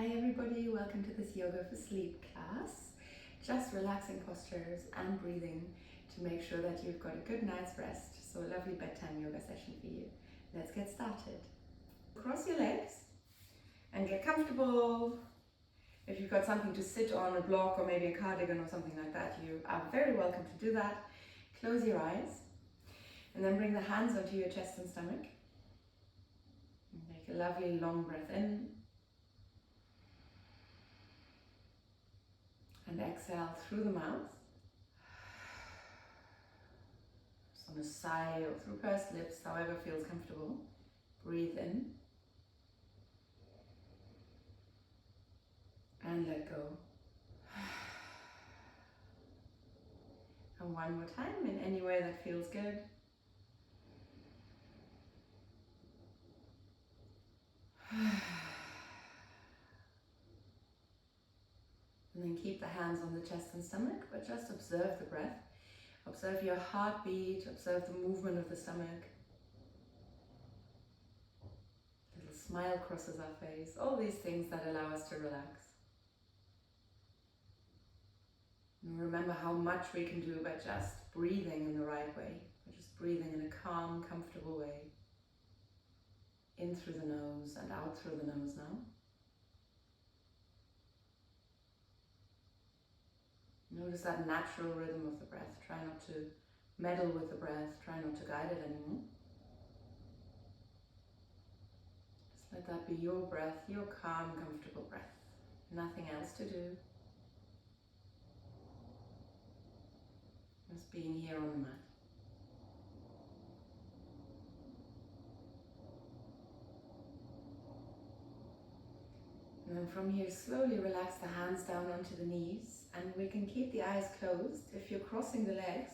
Hi everybody, welcome to this Yoga for Sleep class. Just relaxing postures and breathing to make sure that you've got a good night's rest. So a lovely bedtime yoga session for you. Let's get started. Cross your legs and get comfortable. If you've got something to sit on, a block or maybe a cardigan or something like that, you are very welcome to do that. Close your eyes and then bring the hands onto your chest and stomach. Make a lovely long breath in. And exhale through the mouth. Just on a sigh or through pursed lips, however feels comfortable. Breathe in. And let go. And one more time in any way that feels good. And then keep the hands on the chest and stomach, but just observe the breath. Observe your heartbeat, observe the movement of the stomach. A little smile crosses our face, all these things that allow us to relax. And remember how much we can do by just breathing in the right way, by just breathing in a calm, comfortable way. In through the nose and out through the nose now. Notice that natural rhythm of the breath. Try not to meddle with the breath. Try not to guide it anymore. Just let that be your breath, your calm, comfortable breath. Nothing else to do. Just being here on the mat. And then from here, slowly relax the hands down onto the knees. And we can keep the eyes closed. If you're crossing the legs,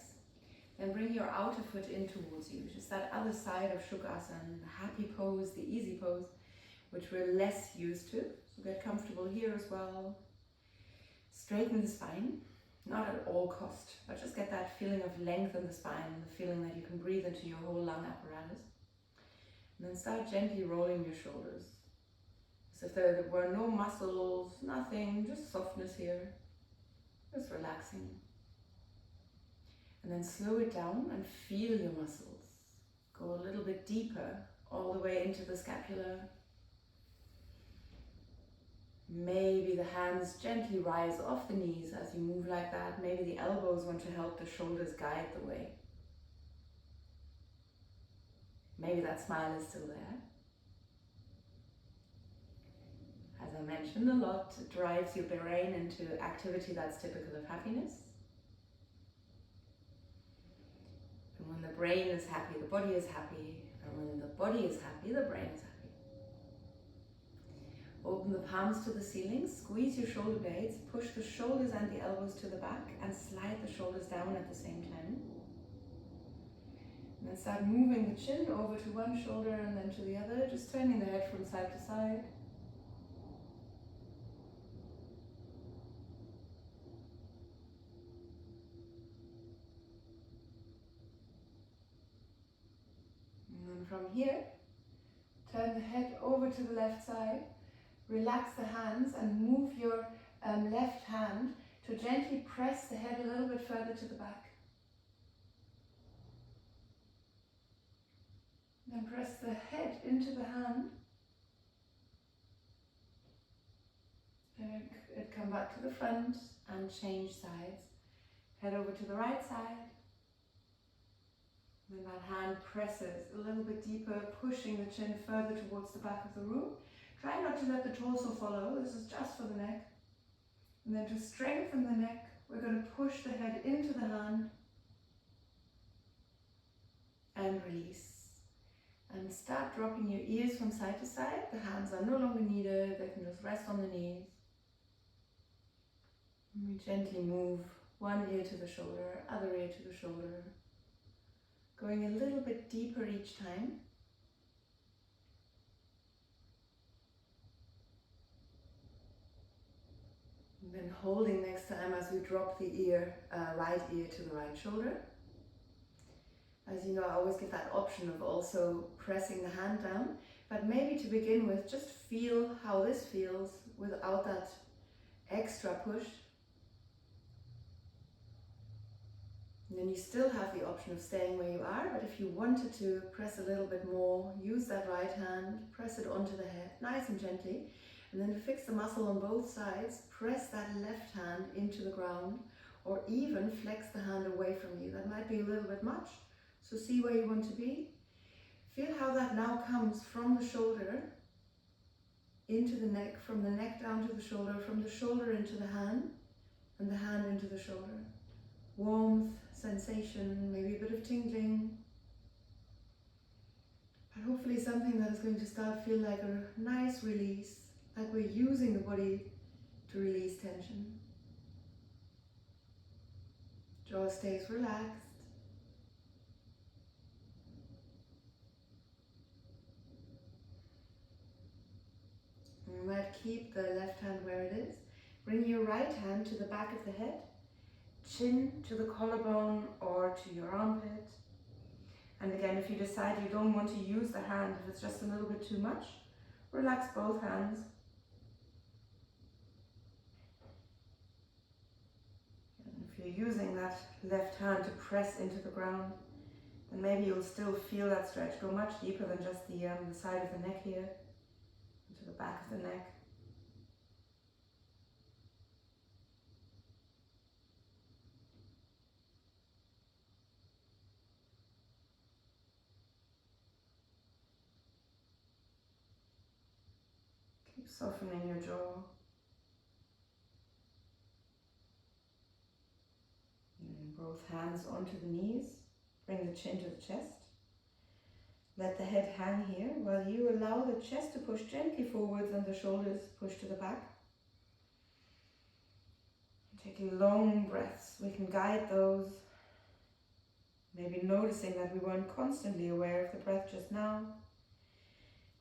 then bring your outer foot in towards you. Just that other side of Shukrasana, the happy pose, the easy pose, which we're less used to. So get comfortable here as well. Straighten the spine, not at all cost, but just get that feeling of length in the spine and the feeling that you can breathe into your whole lung apparatus. And then start gently rolling your shoulders. As if there were no muscles, nothing, just softness here. Just relaxing. And then slow it down and feel your muscles. Go a little bit deeper, all the way into the scapula. Maybe the hands gently rise off the knees as you move like that. Maybe the elbows want to help the shoulders guide the way. Maybe that smile is still there. As I mentioned a lot, it drives your brain into activity that's typical of happiness. And when the brain is happy, the body is happy. And when the body is happy, the brain is happy. Open the palms to the ceiling, squeeze your shoulder blades, push the shoulders and the elbows to the back and slide the shoulders down at the same time. And then start moving the chin over to one shoulder and then to the other, just turning the head from side to side. From here, turn the head over to the left side, relax the hands and move your left hand to gently press the head a little bit further to the back. Then press the head into the hand. And it come back to the front and change sides. Head over to the right side. Then that hand presses a little bit deeper, pushing the chin further towards the back of the room. Try not to let the torso follow, this is just for the neck. And then to strengthen the neck, we're going to push the head into the hand and release. And start dropping your ears from side to side. The hands are no longer needed, they can just rest on the knees. And we gently move one ear to the shoulder, other ear to the shoulder. Going a little bit deeper each time. And then holding next time as we drop the ear, right ear to the right shoulder. As you know, I always give that option of also pressing the hand down, But maybe to begin with, just feel how this feels without that extra push. And then you still have the option of staying where you are, but if you wanted to press a little bit more, use that right hand, press it onto the head, nice and gently, and then to fix the muscle on both sides, press that left hand into the ground, or even flex the hand away from you. That might be a little bit much, so see where you want to be. Feel how that now comes from the shoulder into the neck, from the neck down to the shoulder, from the shoulder into the hand, and the hand into the shoulder. Warmth, sensation, maybe a bit of tingling, but hopefully something that is going to start feel like a nice release, like we're using the body to release tension. Jaw stays relaxed. And we might keep the left hand where it is. Bring your right hand to the back of the head, chin to the collarbone or to your armpit. And again, if you decide you don't want to use the hand, if it's just a little bit too much, relax both hands. And if you're using that left hand to press into the ground, then maybe you'll still feel that stretch go much deeper than just the side of the neck here, into the back of the neck. Keep softening your jaw. Both hands onto the knees, bring the chin to the chest. Let the head hang here while you allow the chest to push gently forwards and the shoulders push to the back. Taking long breaths, we can guide those. Maybe noticing that we weren't constantly aware of the breath just now.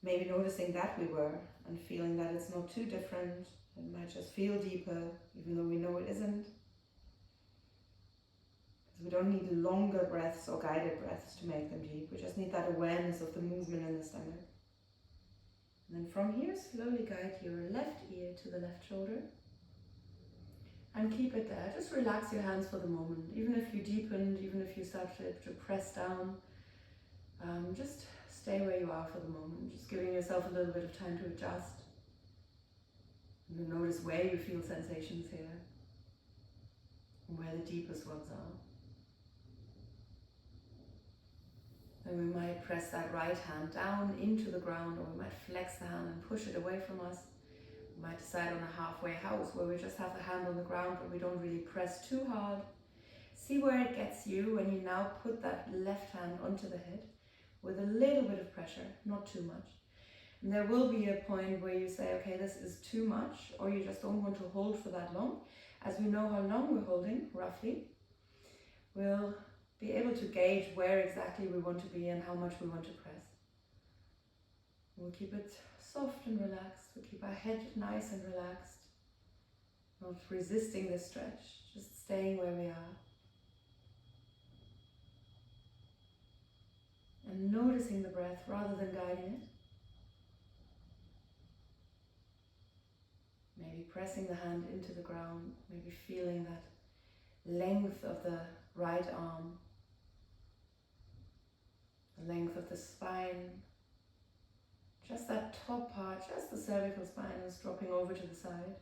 Maybe noticing that we were and feeling that it's not too different. It might just feel deeper, even though we know it isn't. We don't need longer breaths or guided breaths to make them deep. We just need that awareness of the movement in the stomach. And then from here, slowly guide your left ear to the left shoulder. And keep it there. Just relax your hands for the moment. Even if you deepened, even if you started to press down, just stay where you are for the moment. Just giving yourself a little bit of time to adjust. And then notice where you feel sensations here. And where the deepest ones are. Then we might press that right hand down into the ground, or we might flex the hand and push it away from us. We might decide on a halfway house where we just have the hand on the ground but we don't really press too hard. See where it gets you when you now put that left hand onto the head with a little bit of pressure, not too much. And there will be a point where you say, okay, this is too much, or you just don't want to hold for that long. As we know how long we're holding, roughly, we'll be able to gauge where exactly we want to be and how much we want to press. We'll keep it soft and relaxed. We'll keep our head nice and relaxed. Not resisting the stretch, just staying where we are. And noticing the breath rather than guiding it. Maybe pressing the hand into the ground, maybe feeling that length of the right arm, the length of the spine, just that top part, just the cervical spine is dropping over to the side.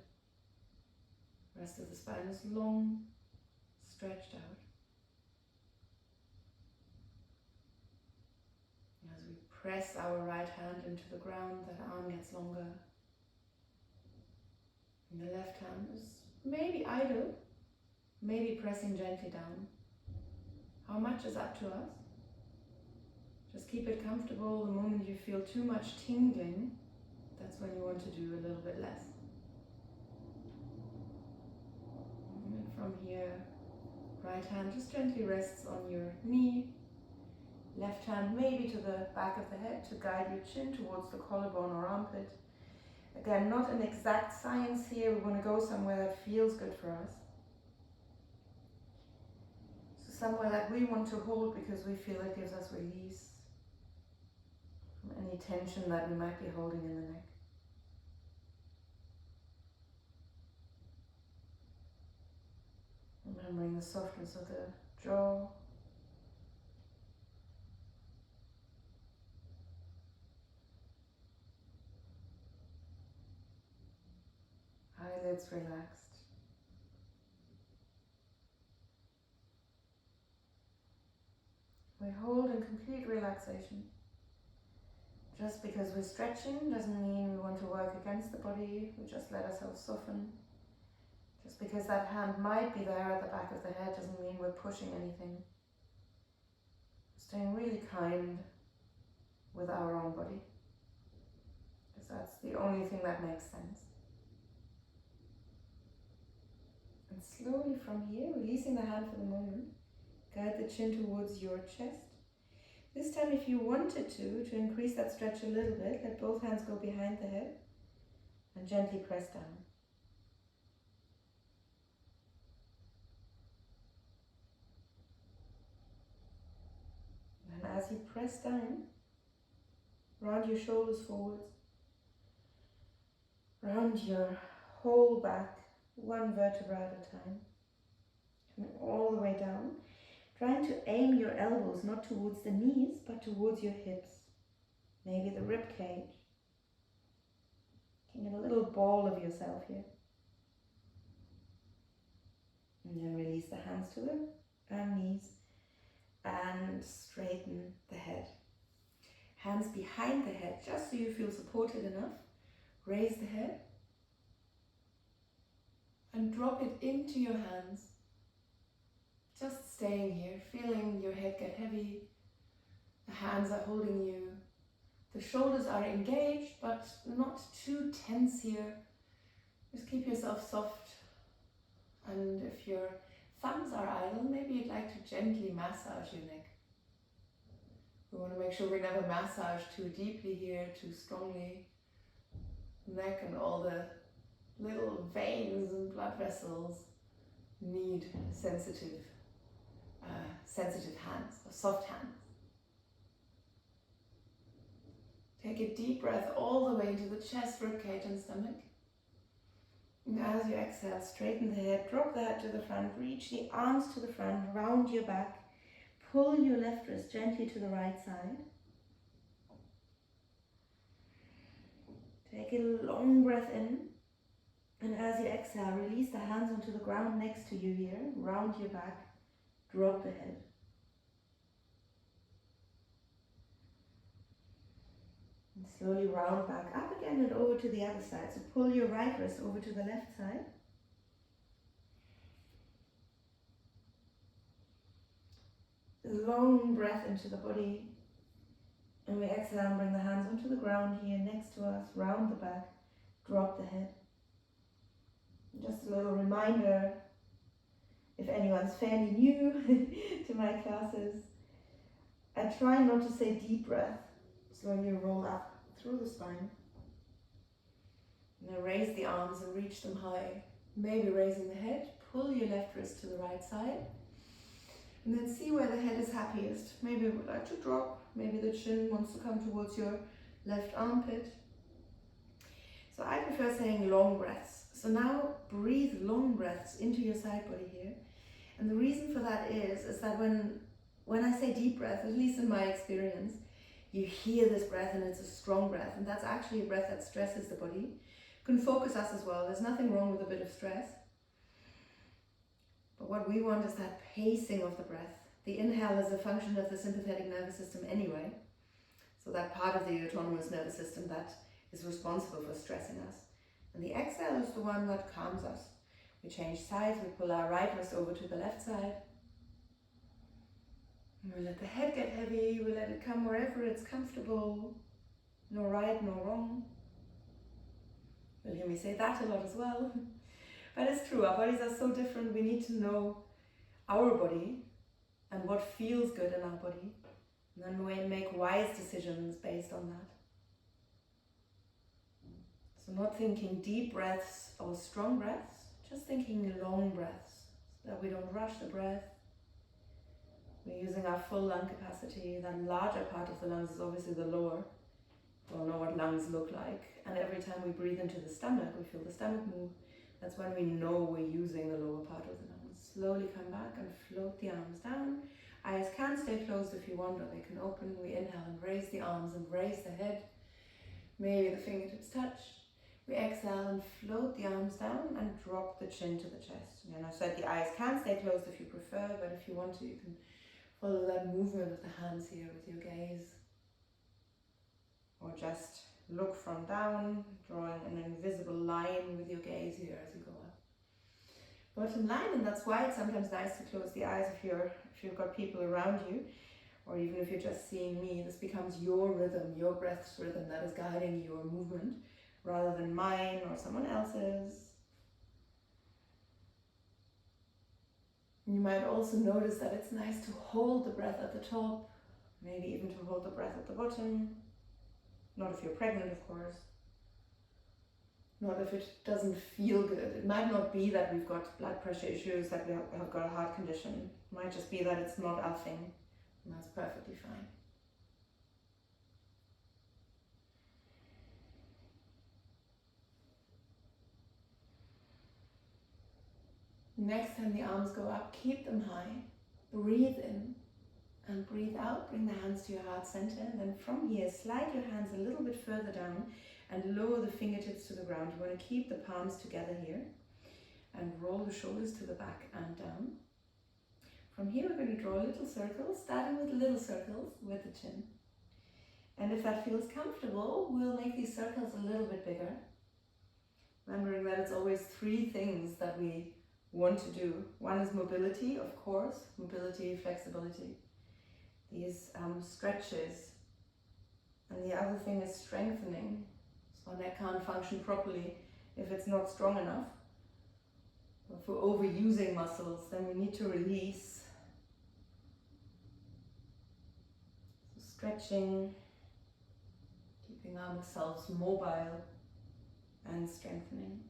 The rest of the spine is long, stretched out. As we press our right hand into the ground, that arm gets longer. And the left hand is maybe idle, maybe pressing gently down. How much is up to us? Just keep it comfortable. The moment you feel too much tingling, that's when you want to do a little bit less. And from here, right hand just gently rests on your knee. Left hand maybe to the back of the head to guide your chin towards the collarbone or armpit. Again, not an exact science here. We want to go somewhere that feels good for us. So somewhere that we want to hold because we feel it gives us release from any tension that we might be holding in the neck. Remembering the softness of the jaw. Eyelids relaxed. We hold in complete relaxation. Just because we're stretching doesn't mean we want to work against the body. We just let ourselves soften. Just because that hand might be there at the back of the head doesn't mean we're pushing anything. Staying really kind with our own body, because that's the only thing that makes sense. And slowly from here, releasing the hand for the moment, guide the chin towards your chest. This time, if you wanted to increase that stretch a little bit, let both hands go behind the head and gently press down. And as you press down, round your shoulders forwards, round your whole back, one vertebra at a time, coming all the way down, trying to aim your elbows not towards the knees, but towards your hips, maybe the rib cage. Making a little ball of yourself here. And then release the hands to the knees and straighten the head. Hands behind the head, just so you feel supported enough. Raise the head and drop it into your hands. Just staying here, feeling your head get heavy. The hands are holding you. The shoulders are engaged, but not too tense here. Just keep yourself soft. And if your thumbs are idle, maybe you'd like to gently massage your neck. We want to make sure we never massage too deeply here, too strongly. Neck and all the little veins and blood vessels need sensitive hands, or soft hands. Take a deep breath all the way into the chest, ribcage and stomach. And as you exhale, straighten the head, drop the head to the front, reach the arms to the front, round your back, pull your left wrist gently to the right side. Take a long breath in, and as you exhale, release the hands onto the ground next to you here, round your back, drop the head. And slowly round back up again and over to the other side. So pull your right wrist over to the left side. Long breath into the body. And we exhale and bring the hands onto the ground here next to us, round the back, drop the head. Just a little reminder, if anyone's fairly new to my classes, I try not to say deep breath. Slowly roll up through the spine. And then raise the arms and reach them high. Maybe raising the head, pull your left wrist to the right side. And then see where the head is happiest. Maybe it would like to drop. Maybe the chin wants to come towards your left armpit. So I prefer saying long breaths. So now breathe long breaths into your side body here. And the reason for that is that when I say deep breath, at least in my experience, you hear this breath and it's a strong breath. And that's actually a breath that stresses the body. Can focus us as well. There's nothing wrong with a bit of stress. But what we want is that pacing of the breath. The inhale is a function of the sympathetic nervous system anyway. So that part of the autonomous nervous system that is responsible for stressing us. And the exhale is the one that calms us. We change sides, we pull our right wrist over to the left side. And we let the head get heavy, we let it come wherever it's comfortable. No right, no wrong. You'll hear me say that a lot as well. But it's true, our bodies are so different. We need to know our body and what feels good in our body. And then we make wise decisions based on that. So not thinking deep breaths or strong breaths, just thinking long breaths, so that we don't rush the breath. We're using our full lung capacity. That larger part of the lungs is obviously the lower. We all know what lungs look like. And every time we breathe into the stomach, we feel the stomach move. That's when we know we're using the lower part of the lungs. Slowly come back and float the arms down. Eyes can stay closed if you want, or they can open. We inhale and raise the arms and raise the head. Maybe the fingertips touch. We exhale and float the arms down and drop the chin to the chest. Again, I said the eyes can stay closed if you prefer, but if you want to, you can follow that movement of the hands here with your gaze. Or just look from down, drawing an invisible line with your gaze here as you go up. Bottom line, and that's why it's sometimes nice to close the eyes if you've got people around you, or even if you're just seeing me. This becomes your rhythm, your breath's rhythm that is guiding your movement, rather than mine or someone else's. You might also notice that it's nice to hold the breath at the top, maybe even to hold the breath at the bottom. Not if you're pregnant, of course. Not if it doesn't feel good. It might not be that we've got blood pressure issues, that we have got a heart condition. It might just be that it's not our thing, and that's perfectly fine. Next time the arms go up, keep them high. Breathe in and breathe out. Bring the hands to your heart center, and then from here, slide your hands a little bit further down and lower the fingertips to the ground. You want to keep the palms together here and roll the shoulders to the back and down. From here, we're going to draw little circles, starting with little circles with the chin. And if that feels comfortable, we'll make these circles a little bit bigger. Remembering that it's always three things that we want to do. One is mobility, of course, mobility, flexibility, these stretches. And the other thing is strengthening. So our neck can't function properly if it's not strong enough. If we're overusing muscles, then we need to release. So stretching, keeping ourselves mobile, and strengthening.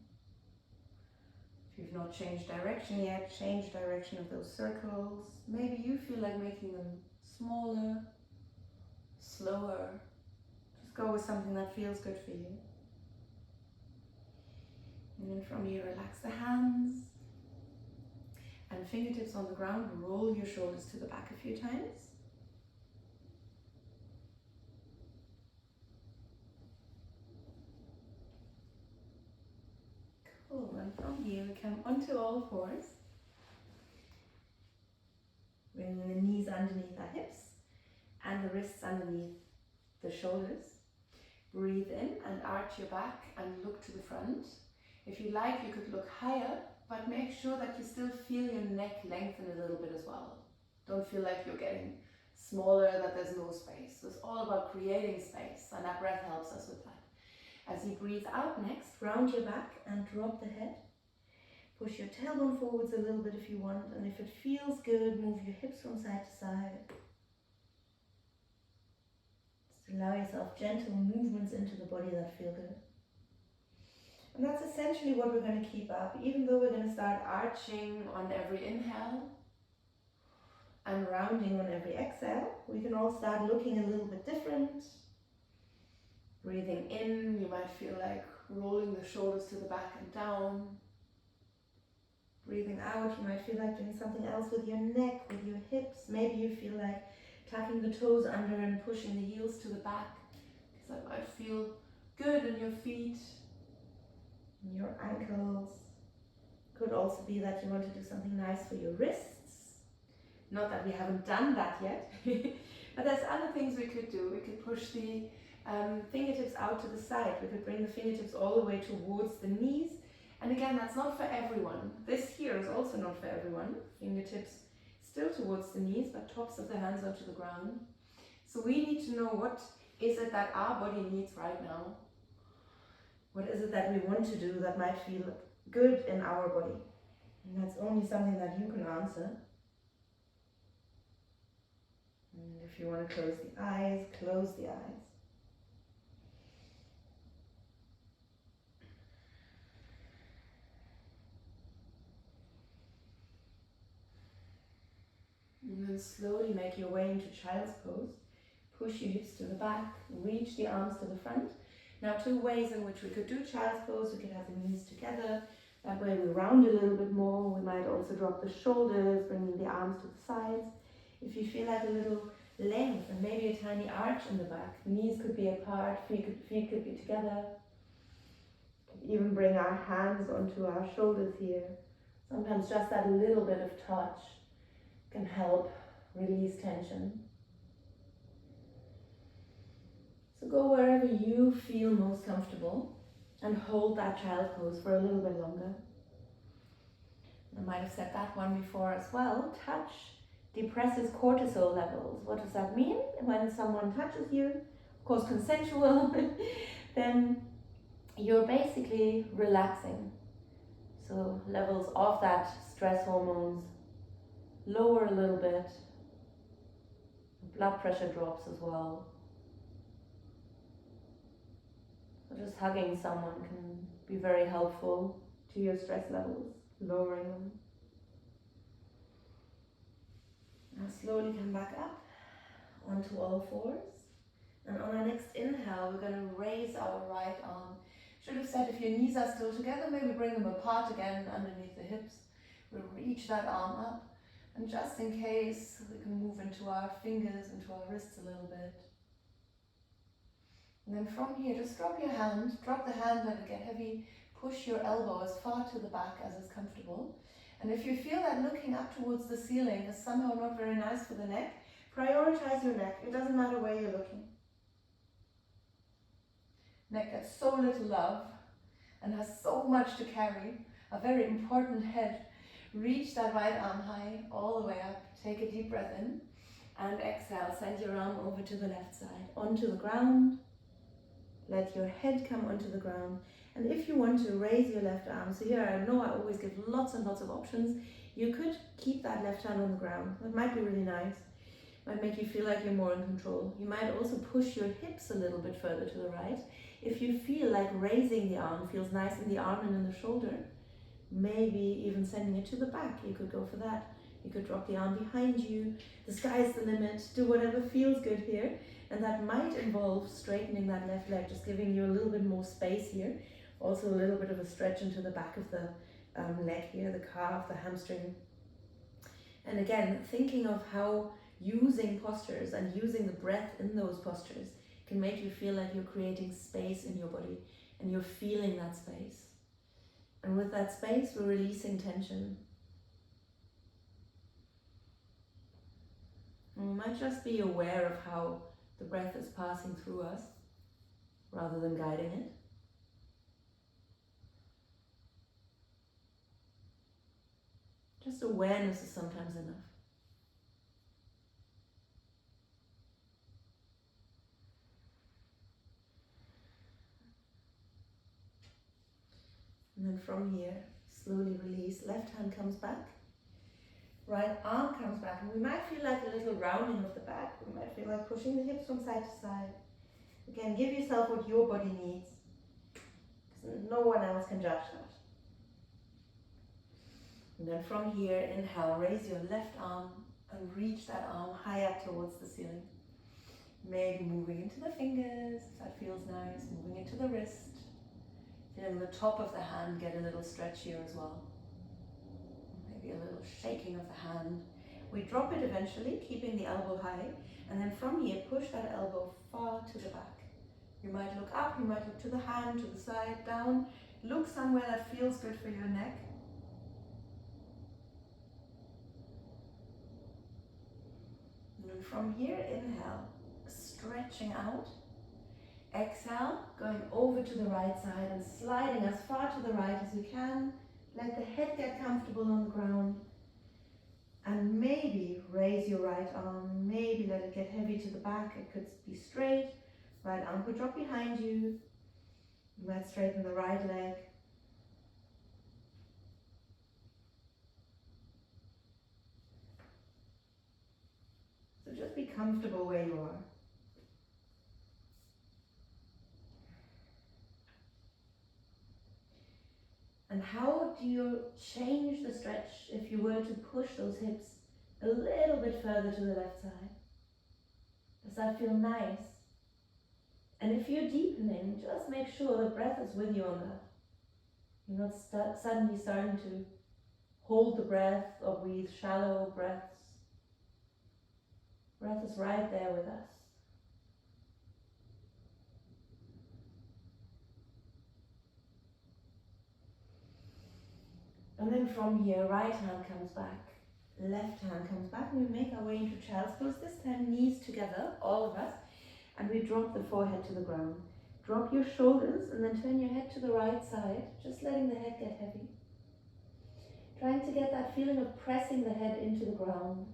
If you've not changed direction yet, change direction of those circles. Maybe you feel like making them smaller, slower. Just go with something that feels good for you. And then from here, relax the hands and fingertips on the ground. Roll your shoulders to the back a few times. Cool, and from here we come onto all fours. Bringing the knees underneath our hips and the wrists underneath the shoulders. Breathe in and arch your back and look to the front. If you like, you could look higher, but make sure that you still feel your neck lengthen a little bit as well. Don't feel like you're getting smaller, that there's no space. So it's all about creating space, and that breath helps us with that. As you breathe out next, round your back and drop the head. Push your tailbone forwards a little bit if you want, and if it feels good, move your hips from side to side. Just allow yourself gentle movements into the body that feel good. And that's essentially what we're going to keep up, even though we're going to start arching on every inhale and rounding on every exhale. We can all start looking a little bit different. Breathing in, you might feel like rolling the shoulders to the back and down. Breathing out, you might feel like doing something else with your neck, with your hips. Maybe you feel like tucking the toes under and pushing the heels to the back, because that might feel good in your feet, in your ankles. Could also be that you want to do something nice for your wrists. Not that we haven't done that yet, but there's other things we could do. We could push the fingertips out to the side. We could bring the fingertips all the way towards the knees. And again, that's not for everyone. This here is also not for everyone. Fingertips still towards the knees, but tops of the hands onto the ground. So we need to know, what is it that our body needs right now? What is it that we want to do that might feel good in our body? And that's only something that you can answer. And if you want to close the eyes, close the eyes. And then slowly make your way into child's pose. Push your hips to the back, reach the arms to the front. Now 2 ways in which we could do child's pose. We could have the knees together. That way we round a little bit more. We might also drop the shoulders, bringing the arms to the sides. If you feel like a little length and maybe a tiny arch in the back, the knees could be apart, feet could be together. Even bring our hands onto our shoulders here. Sometimes just that little bit of touch can help release tension. So go wherever you feel most comfortable and hold that child pose for a little bit longer. I might have said that one before as well. Touch depresses cortisol levels. What does that mean? When someone touches you, of course consensual, then you're basically relaxing. So levels of that stress hormones lower a little bit. Blood pressure drops as well. So just hugging someone can be very helpful to your stress levels, lowering them. Now slowly come back up onto all fours. And on our next inhale, we're going to raise our right arm. Should have said if your knees are still together, maybe bring them apart again underneath the hips. We'll reach that arm up. And just in case, we can move into our fingers, into our wrists a little bit. And then from here, just drop your hand. Drop the hand, let it get heavy. Push your elbow as far to the back as is comfortable. And if you feel that looking up towards the ceiling is somehow not very nice for the neck, prioritize your neck. It doesn't matter where you're looking. Neck gets so little love and has so much to carry. A very important head. Reach that right arm high all the way up. Take a deep breath in and exhale. Send your arm over to the left side, onto the ground. Let your head come onto the ground. And if you want to raise your left arm, so here I know I always give lots and lots of options. You could keep that left hand on the ground. That might be really nice. Might make you feel like you're more in control. You might also push your hips a little bit further to the right. If you feel like raising the arm feels nice in the arm and in the shoulder, maybe even sending it to the back, you could go for that. You could drop the arm behind you. The sky's the limit. Do whatever feels good here. And that might involve straightening that left leg, just giving you a little bit more space here. Also a little bit of a stretch into the back of the leg here, the calf, the hamstring. And again, thinking of how using postures and using the breath in those postures can make you feel like you're creating space in your body and you're feeling that space. And with that space, we're releasing tension. And we might just be aware of how the breath is passing through us rather than guiding it. Just awareness is sometimes enough. And then from here, slowly release. Left hand comes back. Right arm comes back. And we might feel like a little rounding of the back. We might feel like pushing the hips from side to side. Again, give yourself what your body needs. Because no one else can judge that. And then from here, inhale, raise your left arm and reach that arm high up towards the ceiling. Maybe moving into the fingers, if that feels nice, moving into the wrist. Feeling the top of the hand get a little stretch here as well. Maybe a little shaking of the hand. We drop it eventually, keeping the elbow high. And then from here, push that elbow far to the back. You might look up, you might look to the hand, to the side, down. Look somewhere that feels good for your neck. And then from here, inhale, stretching out. Exhale, going over to the right side and sliding as far to the right as you can. Let the head get comfortable on the ground. And maybe raise your right arm, maybe let it get heavy to the back. It could be straight. Right arm could drop behind you. You might straighten the right leg. So just be comfortable where you are. And how do you change the stretch if you were to push those hips a little bit further to the left side? Does that feel nice? And if you're deepening, just make sure the breath is with you on that. You're not suddenly starting to hold the breath or breathe shallow breaths. Breath is right there with us. And then from here, right hand comes back, left hand comes back, and we make our way into child's pose. This time, knees together, all of us, and we drop the forehead to the ground. Drop your shoulders and then turn your head to the right side, just letting the head get heavy. Trying to get that feeling of pressing the head into the ground.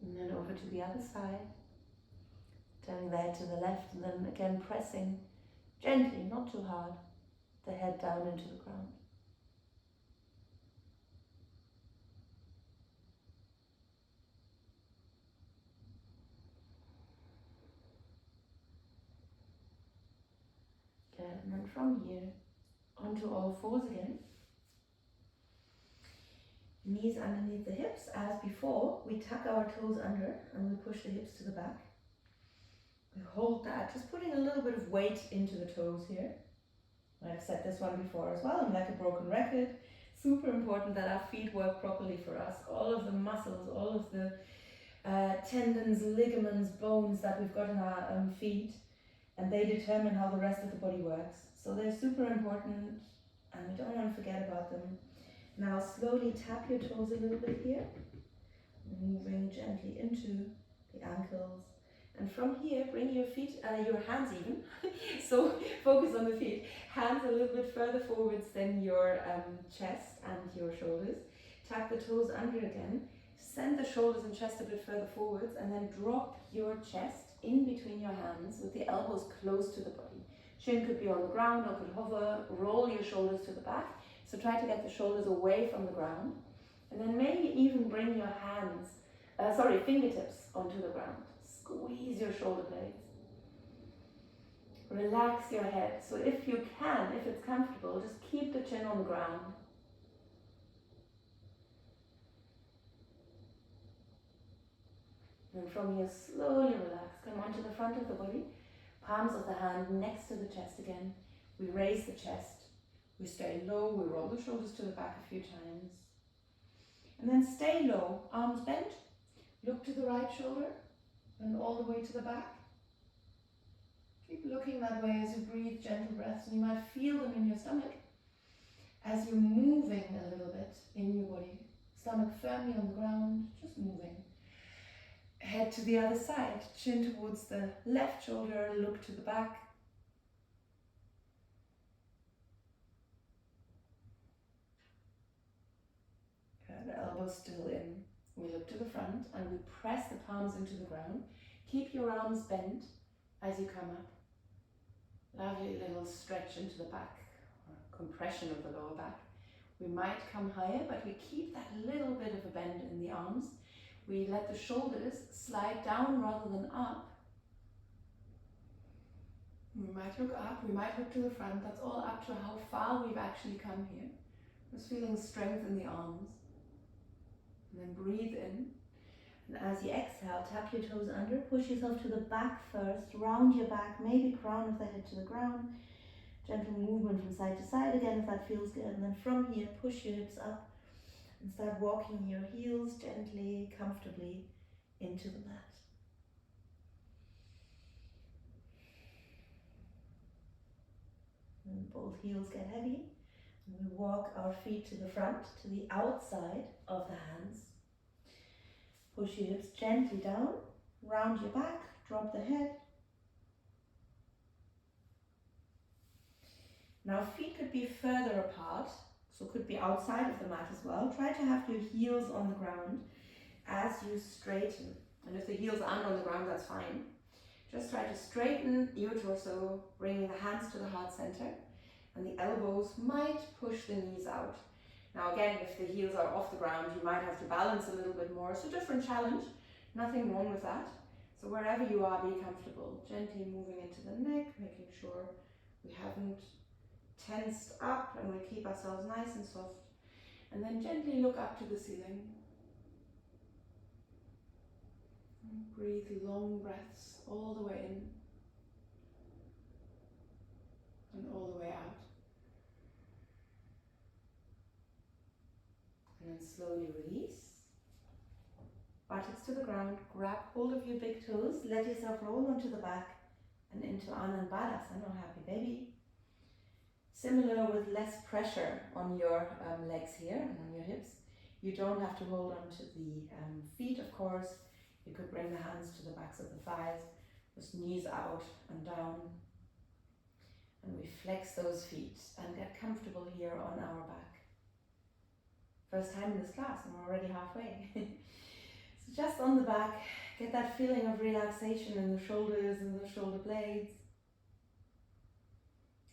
And then over to the other side. Turning the head to the left and then again pressing gently, not too hard, the head down into the ground. Good, and then from here, onto all fours again. Knees underneath the hips. As before, we tuck our toes under and we push the hips to the back. We hold that, just putting a little bit of weight into the toes here. I've said this one before as well, I'm like a broken record. Super important that our feet work properly for us. All of the muscles, all of the tendons, ligaments, bones that we've got in our feet, and they determine how the rest of the body works. So they're super important and we don't want to forget about them. Now slowly tap your toes a little bit here, moving gently into the ankles. And from here, bring your feet, your hands even, so focus on the feet. Hands a little bit further forwards than your chest and your shoulders. Tap the toes under again. Send the shoulders and chest a bit further forwards and then drop your chest in between your hands with the elbows close to the body. Chin could be on the ground or could hover. Roll your shoulders to the back. So try to get the shoulders away from the ground. And then maybe even bring your fingertips onto the ground. Squeeze your shoulder blades. Relax your head. So if you can, if it's comfortable, just keep the chin on the ground. And from here, slowly relax. Come onto the front of the body. Palms of the hand next to the chest again. We raise the chest. We stay low. We roll the shoulders to the back a few times. And then stay low. Arms bent. Look to the right shoulder. And all the way to the back. Keep looking that way as you breathe gentle breaths. And you might feel them in your stomach as you're moving a little bit in your body. Stomach firmly on the ground, just moving. Head to the other side, chin towards the left shoulder, look to the back. Good, elbows still in. We look to the front and we press the palms into the ground. Keep your arms bent as you come up. Lovely little stretch into the back, or compression of the lower back. We might come higher, but we keep that little bit of a bend in the arms. We let the shoulders slide down rather than up. We might look up, we might look to the front. That's all up to how far we've actually come here. Just feeling strength in the arms. And then breathe in. And as you exhale, tap your toes under, push yourself to the back first, round your back, maybe crown of the head to the ground. Gentle movement from side to side again if that feels good. And then from here, push your hips up and start walking your heels gently, comfortably into the mat. And both heels get heavy. And we walk our feet to the front, to the outside of the hands. Push your hips gently down, round your back, drop the head. Now feet could be further apart, so could be outside of the mat as well. Try to have your heels on the ground as you straighten. And if the heels aren't on the ground, that's fine. Just try to straighten your torso, bringing the hands to the heart center. And the elbows might push the knees out. Now again, if the heels are off the ground, you might have to balance a little bit more. So different challenge, nothing wrong with that. So wherever you are, be comfortable. Gently moving into the neck, making sure we haven't tensed up, and we keep ourselves nice and soft. And then gently look up to the ceiling. And breathe long breaths all the way in and all the way out. And then slowly release. Buttocks to the ground, grab hold of your big toes, let yourself roll onto the back and into Anahata, or happy baby. Similar with less pressure on your legs here and on your hips. You don't have to hold on to the feet, of course. You could bring the hands to the backs of the thighs, just knees out and down. And we flex those feet and get comfortable here on our back. First time in this class and we're already halfway. So just on the back, get that feeling of relaxation in the shoulders and the shoulder blades.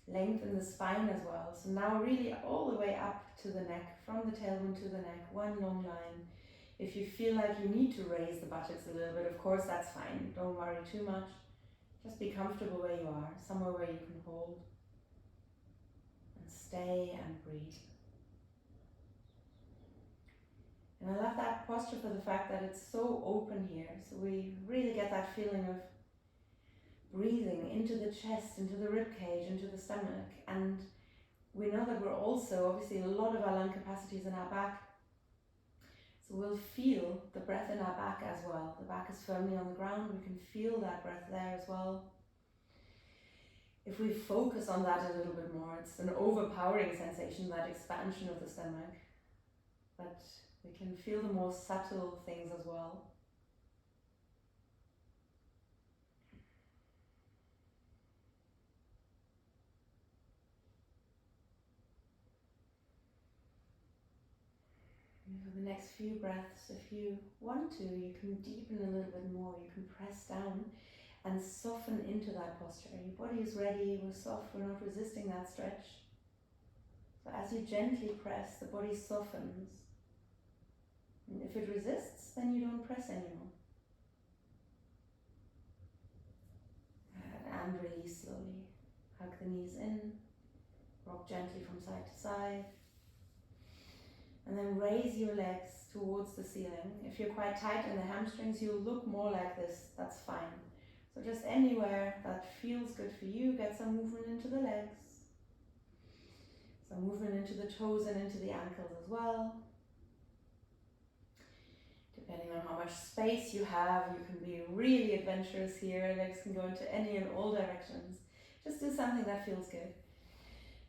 Lengthen the spine as well. So now really all the way up to the neck, from the tailbone to the neck, one long line. If you feel like you need to raise the buttocks a little bit, of course that's fine. Don't worry too much. Just be comfortable where you are, somewhere where you can hold. And stay and breathe. And I love that posture for the fact that it's so open here. So we really get that feeling of breathing into the chest, into the rib cage, into the stomach. And we know that we're also, obviously, a lot of our lung capacity is in our back. So we'll feel the breath in our back as well. The back is firmly on the ground. We can feel that breath there as well. If we focus on that a little bit more, it's an overpowering sensation, that expansion of the stomach. But we can feel the more subtle things as well. And for the next few breaths, if you want to, you can deepen a little bit more. You can press down and soften into that posture. Your body is ready, we're soft, we're not resisting that stretch. So as you gently press, the body softens. And if it resists, then you don't press anymore. And release slowly. Hug the knees in, rock gently from side to side. And then raise your legs towards the ceiling. If you're quite tight in the hamstrings, you'll look more like this, that's fine. So just anywhere that feels good for you, get some movement into the legs. Some movement into the toes and into the ankles as well. Depending on how much space you have, you can be really adventurous here. Legs can go into any and all directions. Just do something that feels good.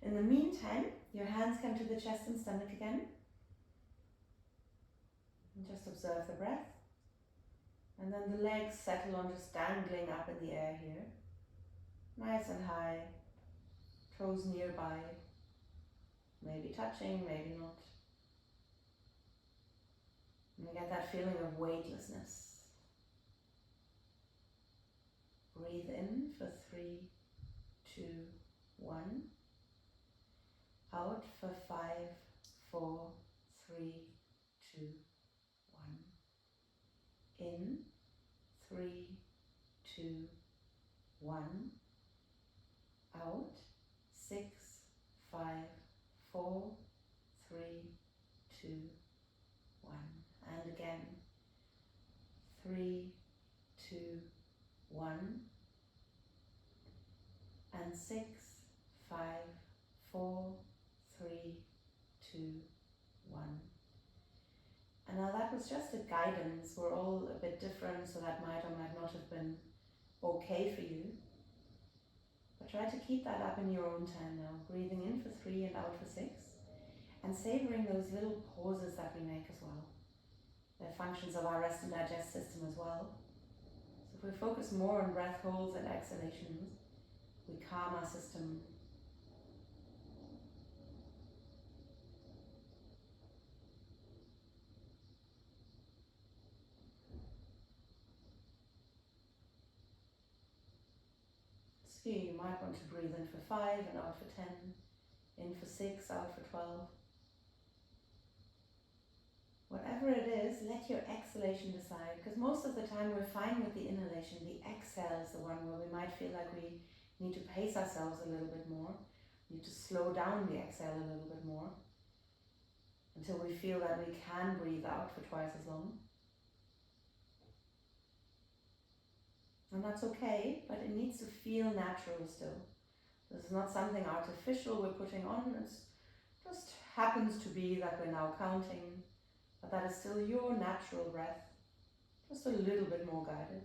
In the meantime, your hands come to the chest and stomach again. And just observe the breath. And then the legs settle on just dangling up in the air here. Nice and high. Toes nearby. Maybe touching, maybe not. And you get that feeling of weightlessness. Breathe in for 3, 2, 1. Out for 5, 4, 3, 2, 1. In 3, 2, 1. Out 6, 5, 4, 3, 2, 1. And again. 3, 2, 1. And 6, 5, 4, 3, 2, 1. And now that was just a guidance. We're all a bit different, so that might or might not have been okay for you. But try to keep that up in your own time now. Breathing in for 3 and out for 6. And savoring those little pauses that we make as well. They're functions of our rest and digest system as well. So if we focus more on breath holds and exhalations, we calm our system. So you might want to breathe in for 5 and out for 10, in for 6, out for 12. Whatever it is, let your exhalation decide, because most of the time we're fine with the inhalation. The exhale is the one where we might feel like we need to pace ourselves a little bit more. You just slow down the exhale a little bit more until we feel that we can breathe out for twice as long. And that's okay, but it needs to feel natural still. This is not something artificial we're putting on, it just happens to be that we're now counting, but that is still your natural breath, just a little bit more guided.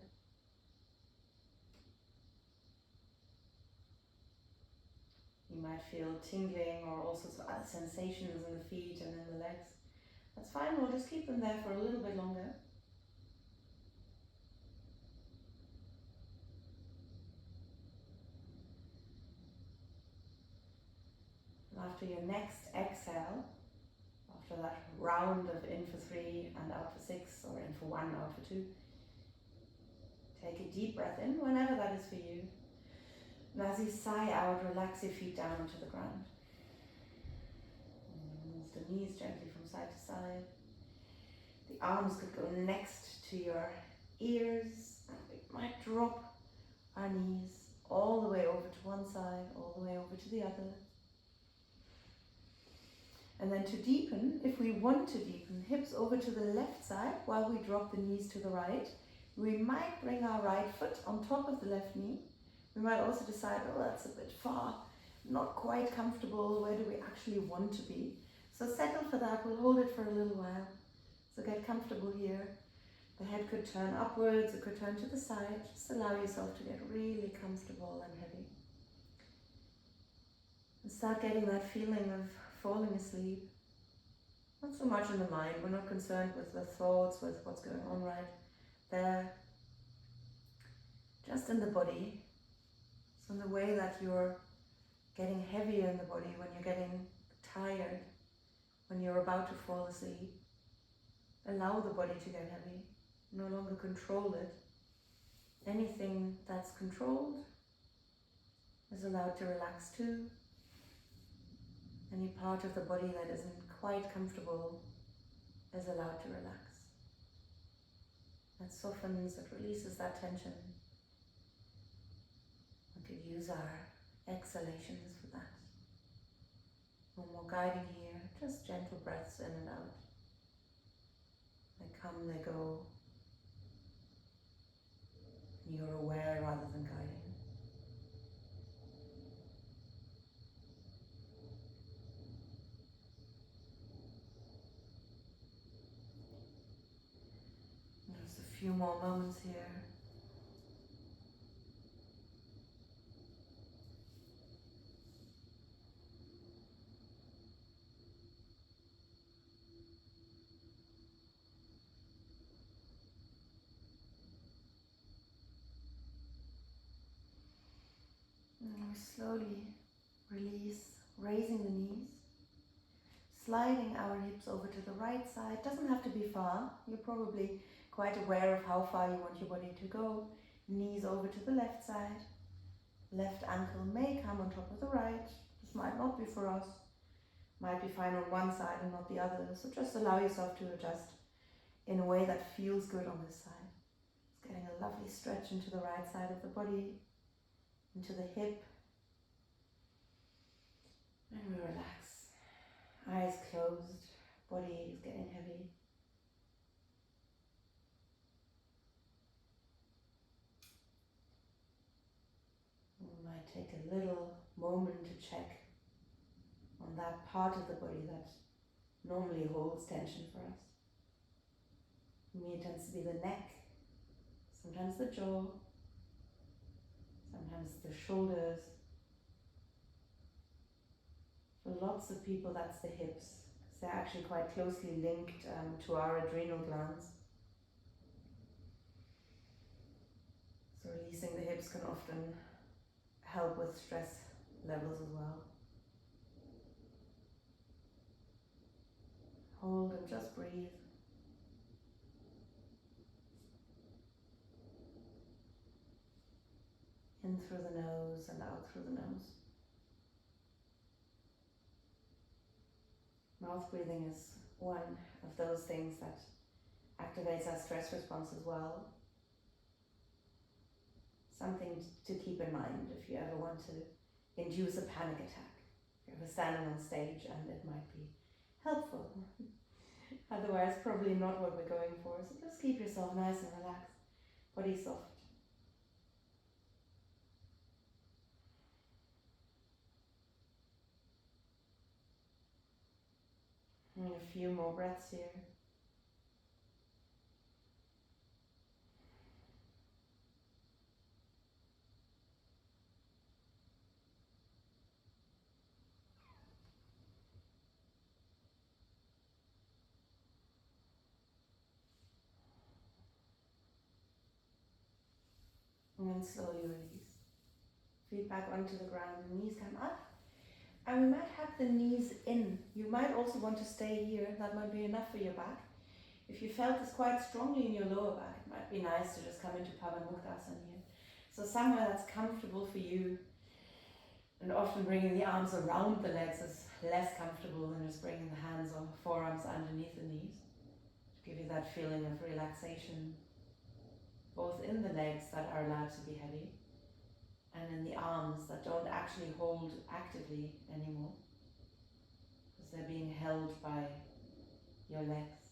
You might feel tingling or all sorts of other sensations in the feet and in the legs. That's fine, we'll just keep them there for a little bit longer. And after your next exhale, after that round of in for 3 and out for 6, or in for 1, out for 2, take a deep breath in, whenever that is for you. And as you sigh out, relax your feet down onto the ground. And move the knees gently from side to side. The arms could go next to your ears, and we might drop our knees all the way over to one side, all the way over to the other. And then to deepen, if we want to deepen, hips over to the left side while we drop the knees to the right. We might bring our right foot on top of the left knee. We might also decide, oh, that's a bit far, not quite comfortable, where do we actually want to be? So settle for that, we'll hold it for a little while. So get comfortable here. The head could turn upwards, it could turn to the side. Just allow yourself to get really comfortable and heavy. And start getting that feeling of falling asleep. Not so much in the mind, we're not concerned with the thoughts, with what's going on right there. Just in the body. So in the way that you're getting heavier in the body, when you're getting tired, when you're about to fall asleep, allow the body to get heavy. No longer control it. Anything that's controlled is allowed to relax too. Any part of the body that isn't quite comfortable is allowed to relax. That softens, it releases that tension. We could use our exhalations for that. One more guiding here, just gentle breaths in and out. They come, they go. You're aware rather than guiding. Just a few more moments here. And we slowly release, raising the knees, sliding our hips over to the right side. Doesn't have to be far. You're probably quite aware of how far you want your body to go. Knees over to the left side. Left ankle may come on top of the right. This might not be for us. Might be fine on one side and not the other. So just allow yourself to adjust in a way that feels good on this side. It's getting a lovely stretch into the right side of the body, into the hip. And we relax. Eyes closed, body is getting heavy. We might take a little moment to check on that part of the body that normally holds tension for us. For me, it tends to be the neck, sometimes the jaw, sometimes the shoulders. For lots of people, that's the hips, because they're actually quite closely linked to our adrenal glands. So releasing the hips can often help with stress levels as well. Hold and just breathe. In through the nose and out through the nose. Mouth breathing is one of those things that activates our stress response as well. Something to keep in mind if you ever want to induce a panic attack. if we're standing on stage, and it might be helpful. Otherwise, probably not what we're going for. So just keep yourself nice and relaxed, body soft. And a few more breaths here. And then slowly release. Feet back onto the ground, the knees come up. And we might have the knees in. You might also want to stay here. That might be enough for your back. If you felt this quite strongly in your lower back, it might be nice to just come into Pavanmuktasana here. So somewhere that's comfortable for you. And often bringing the arms around the legs is less comfortable than just bringing the hands or forearms underneath the knees. To give you that feeling of relaxation, both in the legs that are allowed to be heavy, and in the arms that don't actually hold actively anymore, because they're being held by your legs.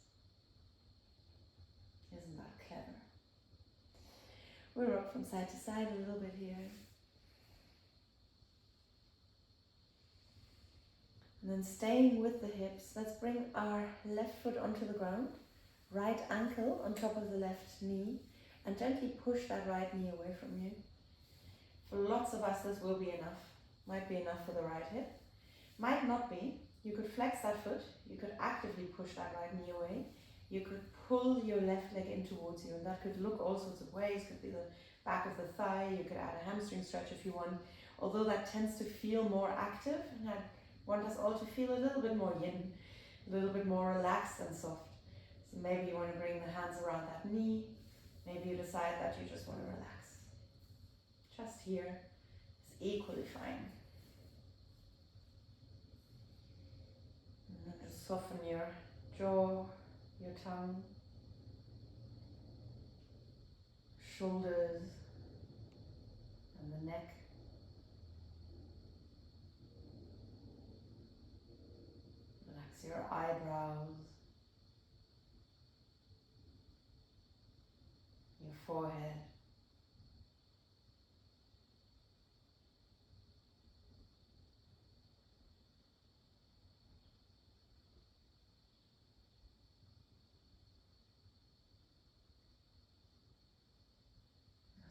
Isn't that clever? We'll rock from side to side a little bit here. And then staying with the hips, let's bring our left foot onto the ground, right ankle on top of the left knee, and gently push that right knee away from you. For lots of us, this will be enough. Might be enough for the right hip. Might not be. You could flex that foot. You could actively push that right knee away. You could pull your left leg in towards you, and that could look all sorts of ways. Could be the back of the thigh. You could add a hamstring stretch if you want. Although that tends to feel more active, and I want us all to feel a little bit more yin, a little bit more relaxed and soft. So maybe you want to bring the hands around that knee. Maybe you decide that you just want to relax. Just here is equally fine. And then just soften your jaw, your tongue, shoulders, and the neck. Relax your eyebrows, your forehead.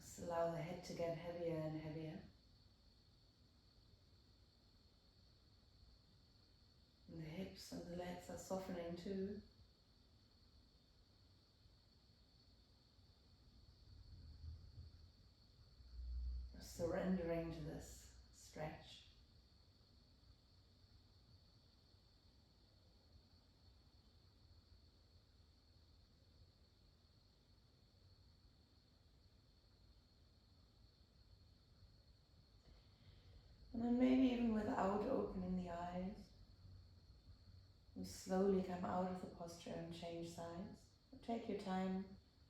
Just allow the head to get heavier and heavier. And the hips and the legs are softening too. Just surrendering to this stretch. And then maybe even without opening the eyes, you slowly come out of the posture and change sides. Take your time,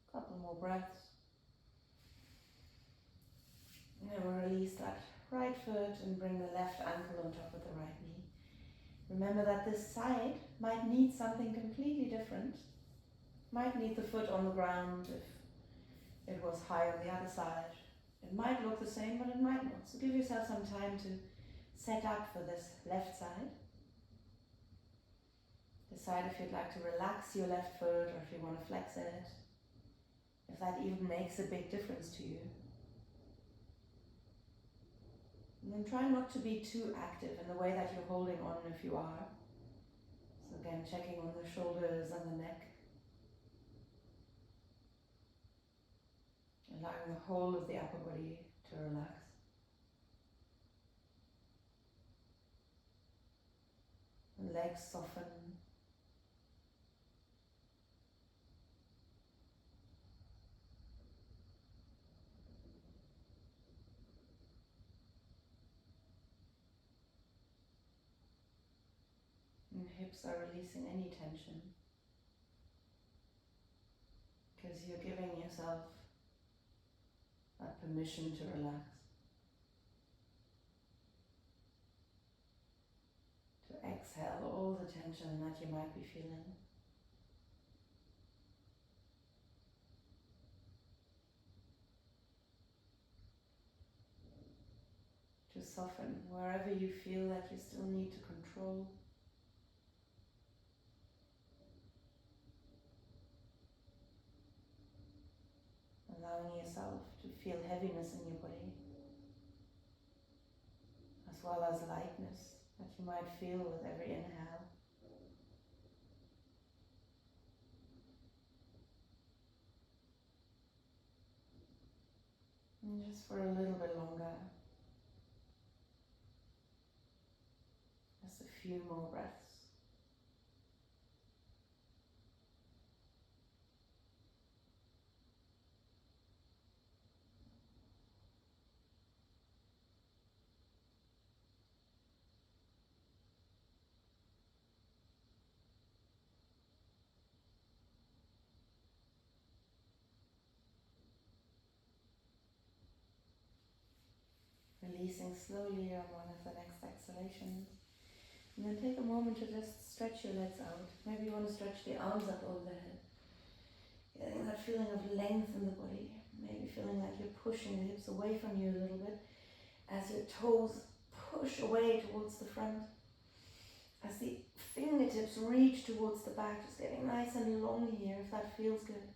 a couple more breaths. And then we'll release that right foot and bring the left ankle on top of the right knee. Remember that this side might need something completely different. Might need the foot on the ground if it was high on the other side. It might look the same, but it might not. So give yourself some time to set up for this left side. Decide if you'd like to relax your left foot or if you want to flex it. If that even makes a big difference to you. And then try not to be too active in the way that you're holding on if you are. So again, checking on the shoulders and the neck. Allowing the whole of the upper body to relax. And legs soften. And hips are releasing any tension. Because you're giving yourself that permission to relax. exhale all the tension that you might be feeling. To soften wherever you feel that you still need to control. Allowing yourself to feel heaviness in your body, as well as lightness that you might feel with every inhale. And just for a little bit longer, just a few more breaths. Releasing slowly on one of the next exhalations. And then take a moment to just stretch your legs out. Maybe you want to stretch the arms up over the head. Getting that feeling of length in the body. Maybe feeling like you're pushing the hips away from you a little bit as your toes push away towards the front. As the fingertips reach towards the back, just getting nice and long here if that feels good.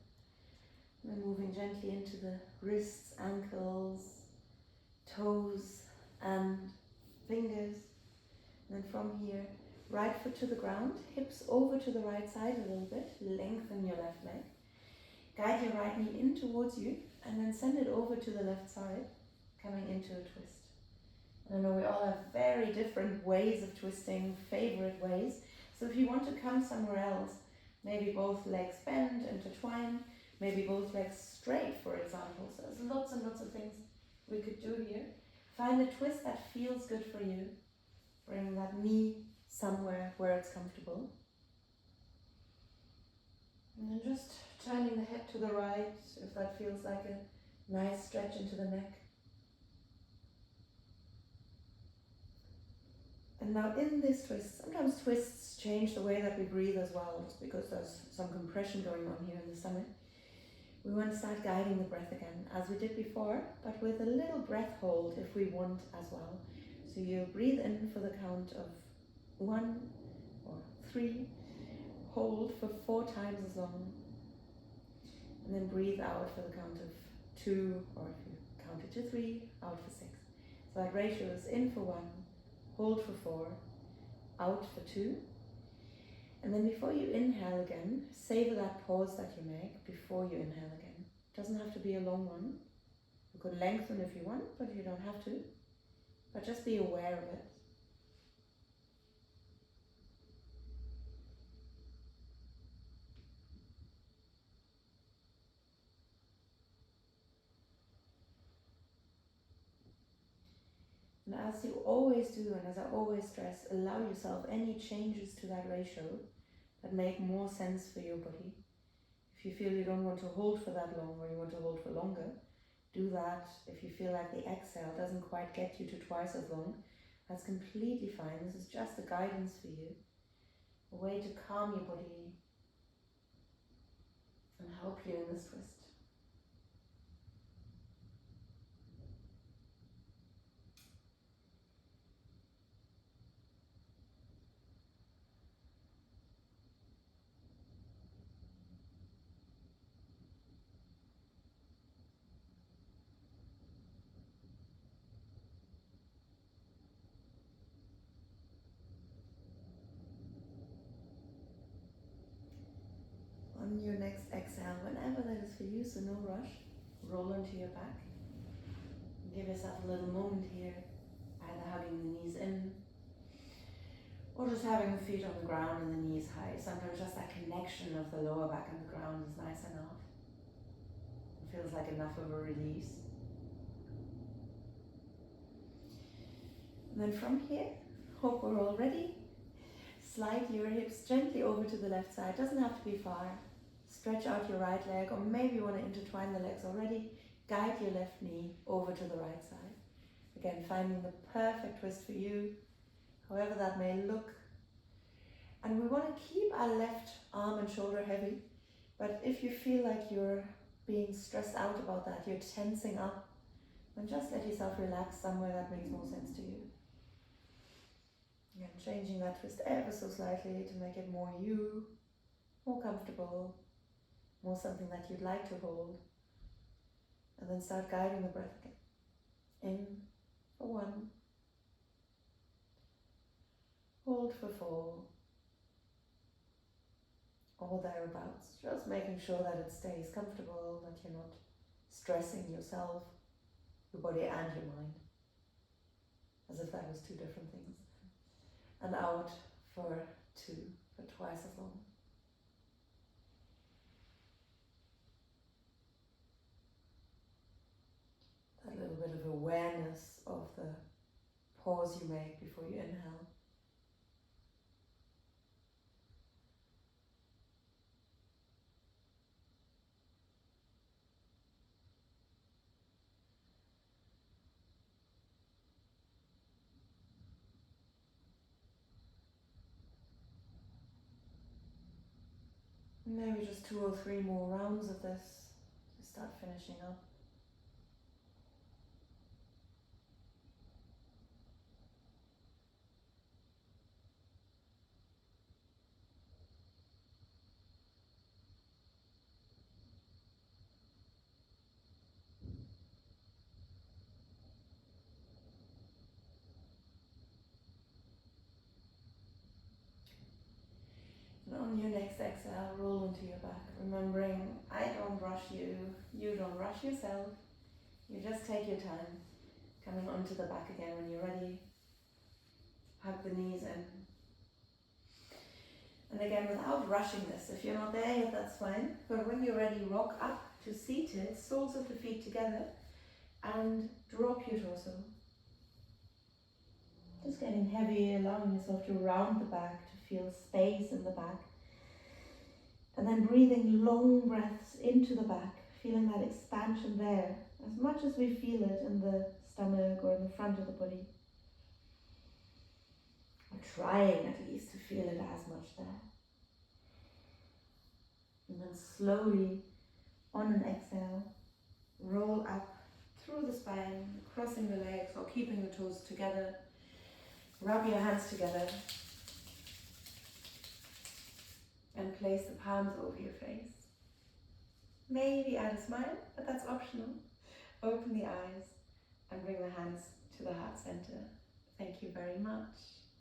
And then moving gently into the wrists, ankles, toes and fingers. And then from here, right foot to the ground, hips over to the right side a little bit, lengthen your left leg. Guide your right knee in towards you and then send it over to the left side, coming into a twist. I know we all have very different ways of twisting, favorite ways. So if you want to come somewhere else, maybe both legs bend, intertwine, maybe both legs straight, for example. So there's lots and lots of things we could do here. Find a twist that feels good for you. Bring that knee somewhere where it's comfortable. And then just turning the head to the right, if that feels like a nice stretch into the neck. And now in this twist, sometimes twists change the way that we breathe as well, just because there's some compression going on here in the stomach. We want to start guiding the breath again, as we did before, but with a little breath hold if we want as well. So you breathe in for the count of 1 or 3, hold for 4 times as long, and then breathe out for the count of 2, or if you counted to 3, out for 6. So that ratio is in for 1, hold for 4, out for 2. And then before you inhale again, savor that pause that you make before you inhale again. It doesn't have to be a long one. You could lengthen if you want, but you don't have to. But just be aware of it. And as you always do, and as I always stress, allow yourself any changes to that ratio that make more sense for your body. If you feel you don't want to hold for that long, or you want to hold for longer, do that. If you feel like the exhale doesn't quite get you to twice as long, that's completely fine. This is just a guidance for you, a way to calm your body and help you in this twist. On your next exhale, whenever that is for you, so no rush, roll onto your back. Give yourself a little moment here, either hugging the knees in, or just having the feet on the ground and the knees high. Sometimes just that connection of the lower back and the ground is nice enough. It feels like enough of a release. And then from here, hope we're all ready. Slide your hips gently over to the left side. Doesn't have to be far. Stretch out your right leg, or maybe you want to intertwine the legs already. Guide your left knee over to the right side. Again, finding the perfect twist for you, however that may look. And we want to keep our left arm and shoulder heavy, but if you feel like you're being stressed out about that, you're tensing up, then just let yourself relax somewhere that makes more sense to you. And changing that twist ever so slightly to make it more you, more comfortable, more something that you'd like to hold. And then start guiding the breath again. In for 1. Hold for 4. Or thereabouts. Just making sure that it stays comfortable, that you're not stressing yourself, your body and your mind. As if that was 2 different things. And out for 2, for twice as long. That little bit of awareness of the pause you make before you inhale. Maybe just 2 or 3 more rounds of this to start finishing up. And on your next exhale, roll into your back, remembering I don't rush you, you don't rush yourself. You just take your time, coming onto the back again when you're ready. Hug the knees in. And again, without rushing this, if you're not there yet, that's fine. But when you're ready, rock up to seated, soles of the feet together, and drop your torso. Just getting heavy, allowing yourself to round the back, to feel space in the back. And then breathing long breaths into the back, feeling that expansion there, as much as we feel it in the stomach or in the front of the body. Or trying at least to feel it as much there. And then slowly, on an exhale, roll up through the spine, crossing the legs or keeping the toes together. Rub your hands together and place the palms over your face. Maybe add a smile, but that's optional. Open the eyes and bring the hands to the heart center. Thank you very much.